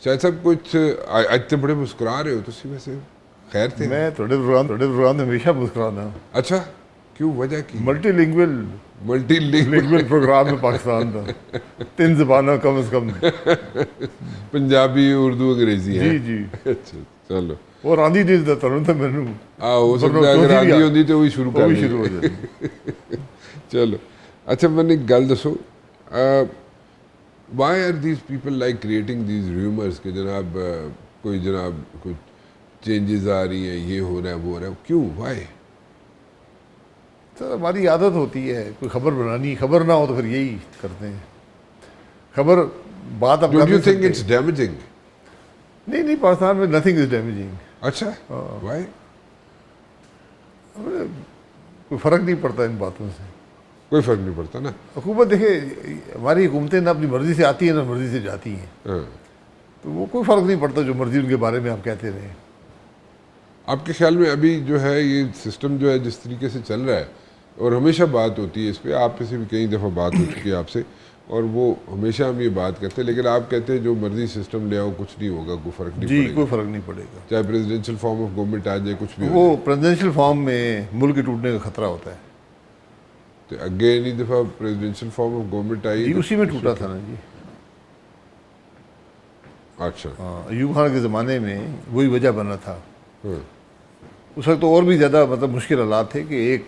شاید صاحب کچھ آج تو بڑے مسکرا رہے ہو تو اسی وجہ سے خیر تھے. میں تھوڑے پروگرام ہمیشہ مسکرانا ہوں. اچھا کیوں وجہ کی؟ ملٹی لنگول پروگرام ہے پاکستان کا, 3 زبانوں کم از کم. پنجابی, اردو, انگریزی ہے. جی جی. اچھا چلو. اور آندھی نہیں دیتا ہوں تو مینوں ہو سکتا ہے اگر آندھی ہوتی تو وہی شروع کر شروع ہو جاتی. چلو اچھا میں نے ایک گل دسو, why are these people like creating these rumours کہ جناب کوئی چینجز آ رہی ہیں, یہ ہو رہا ہے وہ ہو رہا ہے, کیوں وائی؟ سر ہماری عادت ہوتی ہے کوئی خبر بنانی, خبر نہ ہو تو پھر یہی کرتے ہیں. خبر بات اب don't you think it's damaging? نہیں پاکستان میں نتھنگ از ڈیمیجنگ. اچھا وائی؟ کوئی فرق نہیں پڑتا ان باتوں سے. کوئی فرق نہیں پڑتا نا. حکومت دیکھیں ہماری حکومتیں نہ اپنی مرضی سے آتی ہیں نہ مرضی سے جاتی ہیں, تو وہ کوئی فرق نہیں پڑتا جو مرضی ان کے بارے میں آپ کہتے رہیں. آپ کے خیال میں ابھی جو ہے یہ سسٹم جو ہے جس طریقے سے چل رہا ہے, اور ہمیشہ بات ہوتی ہے اس پہ, آپ سے بھی کئی دفعہ بات ہو چکی ہے آپ سے, اور وہ ہمیشہ ہم یہ بات کرتے ہیں, لیکن آپ کہتے ہیں جو مرضی سسٹم لے آؤ کچھ نہیں ہوگا, کوئی فرق نہیں پڑے گا. کوئی فرق نہیں پڑے گا, چاہے پریزیڈینشیل فارم آف گورنمنٹ آ جائے, کچھ بھی ہو وہ پریزیڈینشیل فارم میں ملک کے ٹوٹنے کا خطرہ ہوتا ہے. تو اگین ایک دفعہ پریزیڈینشیل فارم آف گورنمنٹ آئی, اسی میں ٹوٹا تھا نا جی. اچھا ایوب خان کے زمانے میں وہی وجہ بنا تھا. اس وقت تو اور بھی زیادہ مشکل حالات تھے کہ ایک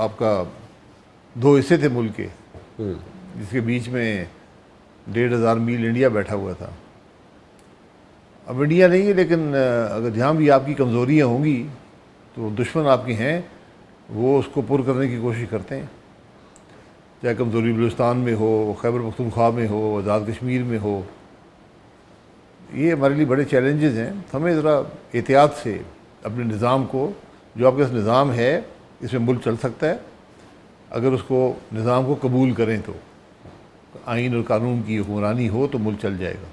آپ کا 2 حصے تھے ملک کے, جس کے بیچ میں 1,500 میل انڈیا بیٹھا ہوا تھا. اب انڈیا نہیں ہے, لیکن اگر جہاں بھی آپ کی کمزوریاں ہوں گی تو دشمن آپ کے ہیں, وہ اس کو پر کرنے کی کوشش کرتے ہیں. چاہے کمزوری بلوچستان میں ہو, خیبر پختونخوا میں ہو, آزاد کشمیر میں ہو, یہ ہمارے لیے بڑے چیلنجز ہیں. ہمیں ذرا احتیاط سے اپنے نظام کو, جو آپ کے پاس نظام ہے اس میں ملک چل سکتا ہے اگر اس کو نظام کو قبول کریں, تو آئین اور قانون کی حکمرانی ہو تو ملک چل جائے گا.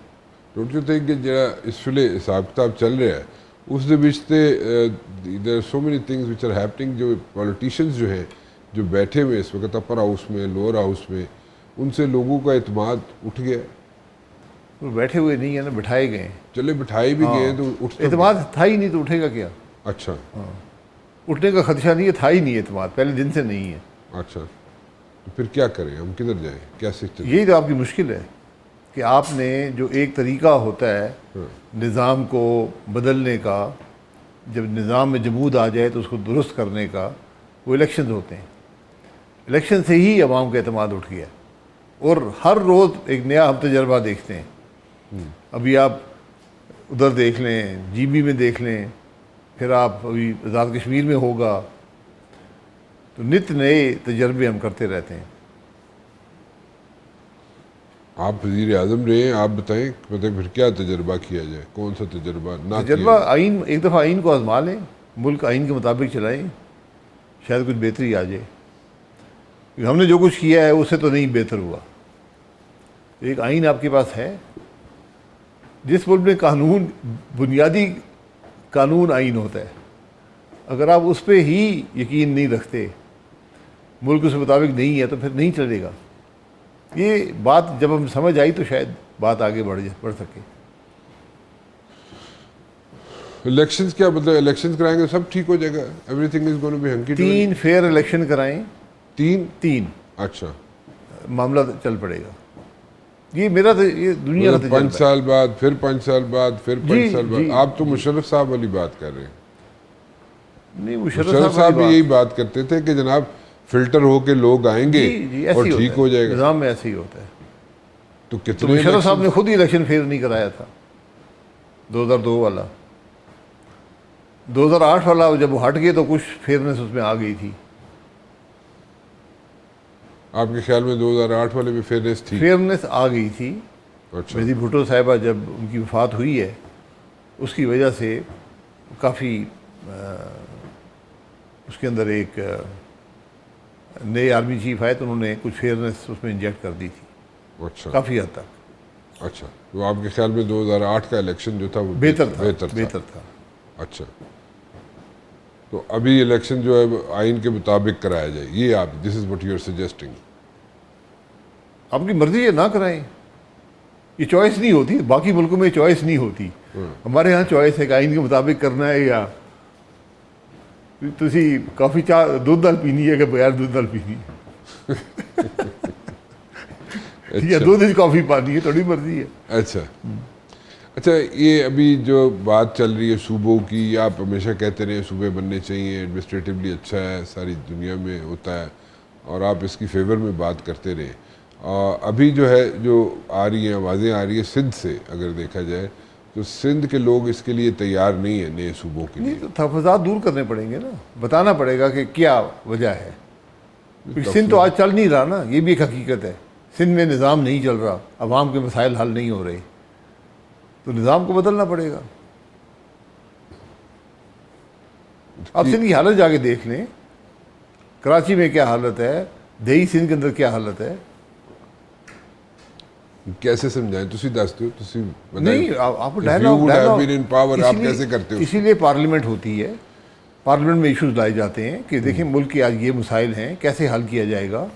ڈونٹ یو تھنک کہ جہاں اس ویلے حساب کتاب چل رہا ہے اس دے وچ تے there are so many things which are happening, جو پولیٹیشینز جو ہیں جو بیٹھے ہوئے اس وقت اپر ہاؤس میں, لوور ہاؤس میں, ان سے لوگوں کا اعتماد اٹھ گیا. وہ بیٹھے ہوئے نہیں ہیں نا, بٹھائے گئے. چلے بٹھائے بھی گئے تو اعتماد تھا ہی نہیں تو اٹھے گا کیا؟ اچھا اٹھنے کا خدشہ نہیں ہے, تھا ہی نہیں اعتماد, پہلے دن سے نہیں ہے. اچھا تو پھر کیا کریں ہم, کدھر جائیں, کیسے چلیں؟ یہی تو آپ کی مشکل ہے کہ آپ نے جو ایک طریقہ ہوتا ہے نظام کو بدلنے کا, جب نظام میں جمود آ جائے تو اس کو درست کرنے کا, وہ الیکشنز ہوتے ہیں. الیکشن سے ہی عوام کا اعتماد اٹھ گیا, اور ہر روز ایک نیا ہم تجربہ دیکھتے ہیں. ابھی آپ ادھر دیکھ لیں, جی بی میں دیکھ لیں, پھر آپ ابھی آزاد کشمیر میں ہوگا, تو نت نئے تجربے ہم کرتے رہتے ہیں. آپ وزیر اعظم رہے ہیں, آپ بتائیں پھر کیا تجربہ کیا جائے, کون سا تجربہ نہ تجربہ آئین, ایک دفعہ آئین کو آزما لیں, ملک آئین کے مطابق چلائیں, شاید کچھ بہتری آ جائے. ہم نے جو کچھ کیا ہے اس سے تو نہیں بہتر ہوا. ایک آئین آپ کے پاس ہے, جس ملک میں قانون, بنیادی قانون آئین ہوتا ہے, اگر آپ اس پہ ہی یقین نہیں رکھتے, ملک اس مطابق نہیں ہے, تو پھر نہیں چلے گا. یہ بات جب ہم سمجھ آئی تو شاید بات آگے بڑھ سکے. الیکشنز کیا مطلب, الیکشنز کرائیں گے سب ٹھیک ہو جائے گا, everything is gonna be hunky dory? 3 fair election کرائیں. 3 اچھا معاملہ چل پڑے گا. یہ میرا یہ دنیا کا تجربہ ہے. 5 سال بعد, پھر 5 سال بعد, پھر 5 سال بعد. جی. آپ تو مشرف صاحب والی بات کر رہے ہیں. نہیں, مشرف صاحب بھی یہی بات کرتے تھے کہ جناب فلٹر ہو کے لوگ آئیں گے اور ٹھیک ہو جائے گا. نظام میں ایسے ہی ہوتا ہے. تو کتنے مشرف صاحب نے خود ہی الیکشن فیئر نہیں کرایا تھا, 2002 والا. 2008 والا جب وہ ہٹ گئے تو کچھ فیئرنیس اس میں آ گئی تھی. آپ کے خیال میں 2008 والے میں فیئرنیس تھی؟ فیئرنیس آ گئی تھی. اچھا. مہدی بھٹو صاحبہ جب ان کی وفات ہوئی ہے, اس کی وجہ سے کافی اس کے اندر ایک نئے آرمی چیف آئے, تو انہوں نے کچھ فیئرنیس اس میں انجیکٹ کر دی تھی. اچھا, کافی حد تک. اچھا, تو آپ کے خیال میں 2008 کا الیکشن جو تھا وہ بہتر تھا. اچھا, تو ابھی الیکشن جو ہے آئین کے مطابق کرایا جائے, یہ آپ, this is what you are suggesting? آپ کی مرضی ہے, نہ کرائیں. یہ چوائس نہیں ہوتی، باقی ملکوں میں چوائس نہیں ہوتی. ہمارے ہاں چوائس ہے کہ آئین کے مطابق کرنا ہے، یا تسی کافی چاہ دودھ نال پینی ہے کہ بغیر دودھ نال پینی ہے، یا دودھ کافی پانی ہے، تھوڑی مرضی ہے. اچھا یہ ابھی جو بات چل رہی ہے صوبوں کی، آپ ہمیشہ کہتے رہے صوبے بننے چاہیے، ایڈمنسٹریٹولی اچھا ہے، ساری دنیا میں ہوتا ہے، اور آپ اس کی فیور میں بات کرتے رہے. ابھی جو ہے جو آ رہی ہیں آوازیں آ رہی ہیں سندھ سے، اگر دیکھا جائے تو سندھ کے لوگ اس کے لیے تیار نہیں ہیں نئے صوبوں کے لیے. نہیں تو تحفظات دور کرنے پڑیں گے نا، بتانا پڑے گا کہ کیا وجہ ہے. سندھ تو آج چل نہیں رہا نا، یہ بھی ایک حقیقت ہے. سندھ میں نظام نہیں چل رہا، عوام کے مسائل حل نہیں ہو رہے، تو نظام کو بدلنا پڑے گا. آپ سندھ کی حالت جا کے دیکھ لیں، کراچی میں کیا حالت ہے، دیہی سندھ کے اندر کیا حالت ہے. کیسے سمجھائیں؟ تسی دس دو، تسی نہیں آپ آپ کیسے کرتے ہو؟ اسی لیے پارلیمنٹ ہوتی ہے، پارلیمنٹ میں ایشوز لائے جاتے ہیں کہ دیکھیں ملک کے آج یہ مسائل ہیں، کیسے حل کیا جائے گا.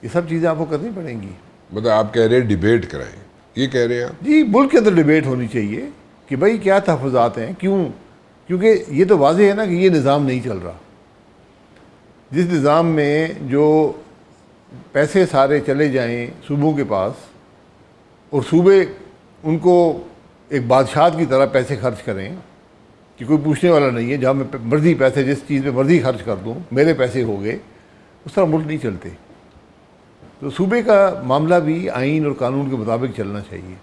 یہ سب چیزیں آپ کو کرنی پڑیں گی. مطلب آپ کہہ رہے ہیں ڈیبیٹ کرائیں، یہ کہہ رہے ہیں آپ؟ جی ملک کے اندر ڈیبیٹ ہونی چاہیے کہ بھائی کیا تحفظات ہیں، کیونکہ یہ تو واضح ہے نا کہ یہ نظام نہیں چل رہا. جس نظام میں جو پیسے سارے چلے جائیں صوبوں کے پاس، اور صوبے ان کو ایک بادشاہت کی طرح پیسے خرچ کریں کہ کوئی پوچھنے والا نہیں ہے، جہاں میں مرضی پیسے جس چیز میں مرضی خرچ کر دوں، میرے پیسے ہو گئے، اس طرح ملک نہیں چلتے. تو صوبے کا معاملہ بھی آئین اور قانون کے مطابق چلنا چاہیے.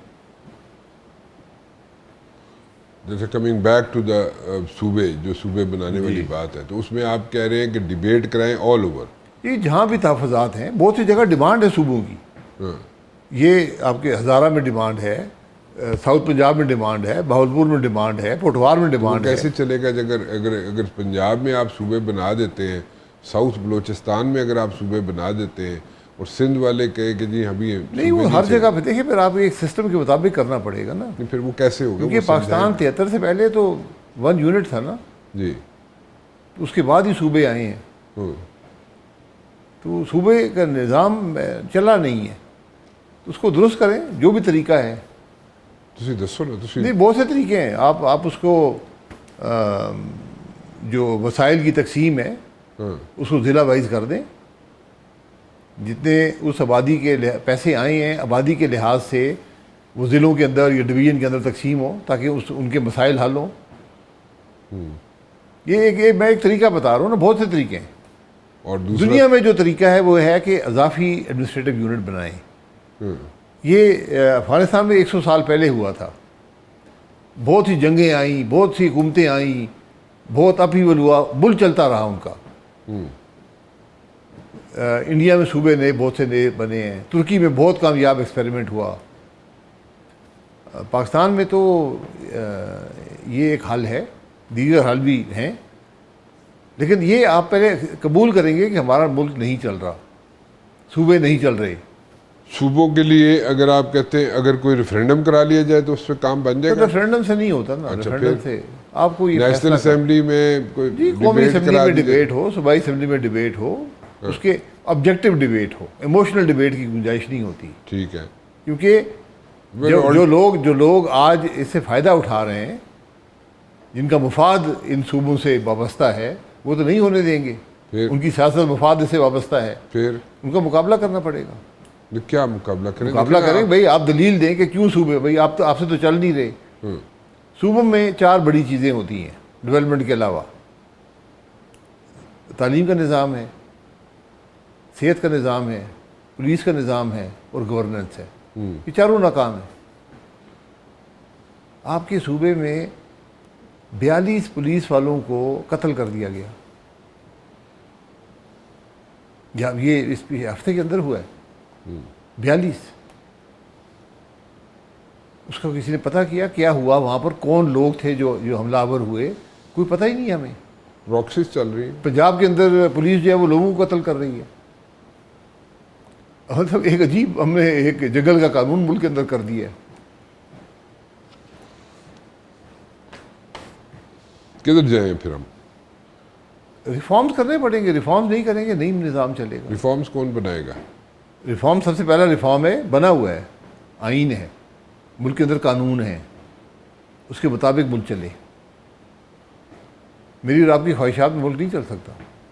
جیسے کمنگ بیک ٹو دا صوبے، جو صوبے بنانے والی بات ہے، تو اس میں آپ کہہ رہے ہیں کہ ڈیبیٹ کرائیں آل اوور. یہ جہاں بھی تحفظات ہیں، بہت سی جگہ ڈیمانڈ ہے صوبوں کی. یہ آپ کے ہزارہ میں ڈیمانڈ ہے، ساؤتھ پنجاب میں ڈیمانڈ ہے، بہاولپور میں ڈیمانڈ ہے، پوٹھوار میں ڈیمانڈ ہے. کیسے چلے گا اگر پنجاب میں آپ صوبے بنا دیتے ہیں، ساؤتھ بلوچستان میں اگر آپ صوبے بنا دیتے ہیں، اور سندھ والے کہے کہ جی ابھی نہیں، وہ ہر جگہ پہ دیکھیں، پھر آپ ایک سسٹم کے مطابق کرنا پڑے گا نا. پھر وہ کیسے ہوگا؟ کیونکہ پاکستان 73 سے پہلے تو 1 یونٹ تھا نا جی، اس کے بعد ہی صوبے آئے ہیں. تو صوبے کا نظام چلا نہیں ہے، تو اس کو درست کریں جو بھی طریقہ ہے. تسی دسو نا. نہیں بہت سے طریقے ہیں. آپ اس کو جو وسائل کی تقسیم ہے اس کو ضلع وائز کر دیں، جتنے اس آبادی کے پیسے آئے ہیں آبادی کے لحاظ سے وہ ضلعوں کے اندر یا ڈویژن کے اندر تقسیم ہو، تاکہ ان کے مسائل حل ہوں. یہ میں ایک طریقہ بتا رہا ہوں نا، بہت سے طریقے ہیں. اور دنیا میں جو طریقہ ہے وہ ہے کہ اضافی ایڈمنسٹریٹو یونٹ بنائیں. یہ افغانستان میں 100 سال پہلے ہوا تھا. بہت سی جنگیں آئیں، بہت سی حکومتیں آئیں، بہت اپہیول ہوا، ملک چلتا رہا ان کا. انڈیا میں صوبے نئے بہت سے نئے بنے ہیں. ترکی میں بہت کامیاب ایکسپیریمنٹ ہوا. پاکستان میں تو یہ ایک حل ہے، دیگر حل بھی ہیں، لیکن یہ آپ پہلے قبول کریں گے کہ ہمارا ملک نہیں چل رہا، صوبے نہیں چل رہے. صوبوں کے لیے اگر آپ کہتے ہیں اگر کوئی ریفرینڈم کرا لیا جائے تو اس پہ کام بن جائے گا؟ ریفرینڈم سے نہیں ہوتا نا. ریفرینڈم سے آپ کو یہ نیشنل اسمبلی میں کوئی قومی اسمبلی میں ڈیبیٹ ہو، صوبائی اسمبلی میں ڈیبیٹ ہو، اس کے آبجیکٹو ڈیبیٹ ہو، ایموشنل ڈیبیٹ کی گنجائش نہیں ہوتی. ٹھیک ہے. کیونکہ جو لوگ آج اس سے فائدہ اٹھا رہے ہیں، جن کا مفاد ان صوبوں سے وابستہ ہے، وہ تو نہیں ہونے دیں گے. ان کی سیاست مفاد سے وابستہ ہے، پھر ان کا مقابلہ کرنا پڑے گا. کیا مقابلہ کریں؟ مقابلہ کریں بھائی، آپ دلیل دیں کہ کیوں صوبے، بھائی آپ سے تو چل نہیں رہے. صوبوں میں 4 بڑی چیزیں ہوتی ہیں ڈیولپمنٹ کے علاوہ. تعلیم کا نظام ہے، صحت کا نظام ہے، پولیس کا نظام ہے، اور گورننس ہے. یہ چاروں ناکام ہیں. آپ کے صوبے میں 42 پولیس والوں کو قتل کر دیا گیا. یہ اس ہفتے کے اندر ہوا ہے. 42. اس کا کسی نے پتہ کیا ہوا وہاں پر، کون لوگ تھے جو حملہ آور ہوئے؟ کوئی پتہ ہی نہیں ہمیں. پراکسیز چل رہی ہے پنجاب کے اندر، پولیس جو ہے وہ لوگوں کو قتل کر رہی ہے. مطلب ایک عجیب ہم نے ایک جنگل کا قانون ملک کے اندر کر دیا ہے. کدھر جائیں پھر ہم؟ ریفارمز کرنے پڑیں گے. ریفارمز نہیں کریں گے نہیں نظام چلے گا. ریفارمز کون بنائے گا؟ ریفارم سب سے پہلا ریفارم ہے، بنا ہوا ہے، آئین ہے. ملک کے اندر قانون ہیں، اس کے مطابق ملک چلے. میری اور آپ کی خواہشات میں ملک نہیں چل سکتا.